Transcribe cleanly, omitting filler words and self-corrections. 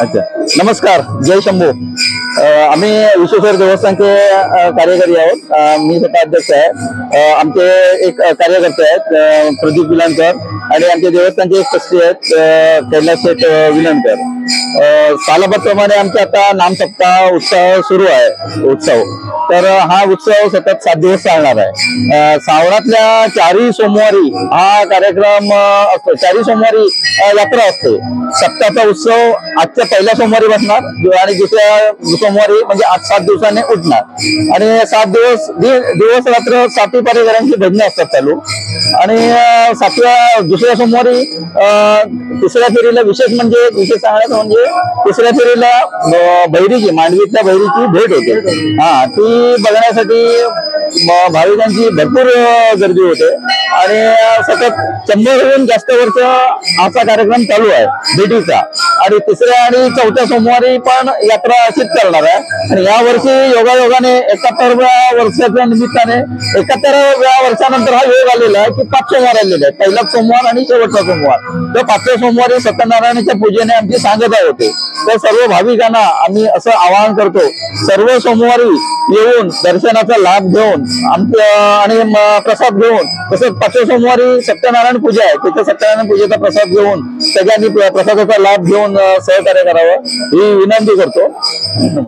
अच्छा, नमस्कार, जय शंभू। आम्ही विश्वेश्वर देवस्थानचे कार्यकारी आहोत। मी स्वतः अध्यक्ष आहे। आमचे एक कार्यकर्ते आहेत प्रदीप विलांकर, आणि आमच्या देवस्थानचे एक ट्रस्टी आहेत कैलास शेठ विलणकर. सालाबादप्रमाणे आमचा आता नामसप्ताह उत्सव सुरू आहे. तर हा उत्सव सतत 7 दिवस चालणार आहे. श्रावणातल्या 4 सोमवारी हा कार्यक्रम असतो. 4 सोमवारी यात्रा असते. सप्ताहाचा उत्सव आजच्या पहिल्या सोमवारी बसणार आणि दुसऱ्या सोमवारी म्हणजे आज 7 दिवसांनी उठणार आणि 7 दिवस रात्र 7 पारेकरांची भजने असतात चालू. आणि दुसऱ्या सोमवारी तिसऱ्या फेरीला विशेष सांगायचं म्हणजे तिसऱ्या फेरीला भैरीची मांडवीतल्या भैरीची भेट होते. ती बघण्यासाठी भाविकांची भरपूर गर्दी होते आणि सतत 100हून जास्त वर्ष असा कार्यक्रम चालू आहे भेटीचा. आणि तिसऱ्या आणि चौथ्या सोमवारी पण यात्रा अशीच चालणार आहे. आणि या वर्षी योगायोगाने 71व्या वर्षाच्या निमित्ताने 71व्या वर्षानंतर हा योग आलेला आहे की 5 सोमवार आलेले आहेत. पहिला सोमवार आणि शेवटचा सोमवार. तर 5व्या सोमवारी सत्यनारायणाच्या पूजेने आमची सांगता होते. तर सर्व भाविकांना आम्ही असं आवाहन करतो, सर्व सोमवारी येऊन दर्शनाचा लाभ घेऊन आणि प्रसाद घेऊन, तसंच 5व्या सोमवारी सत्यनारायण पूजा आहे तिथे सत्यनारायण पूजेचा प्रसाद घेऊन सगळ्यांनी प्रसादाचा लाभ घेऊन सहकार्य करावं ही विनंती करतो.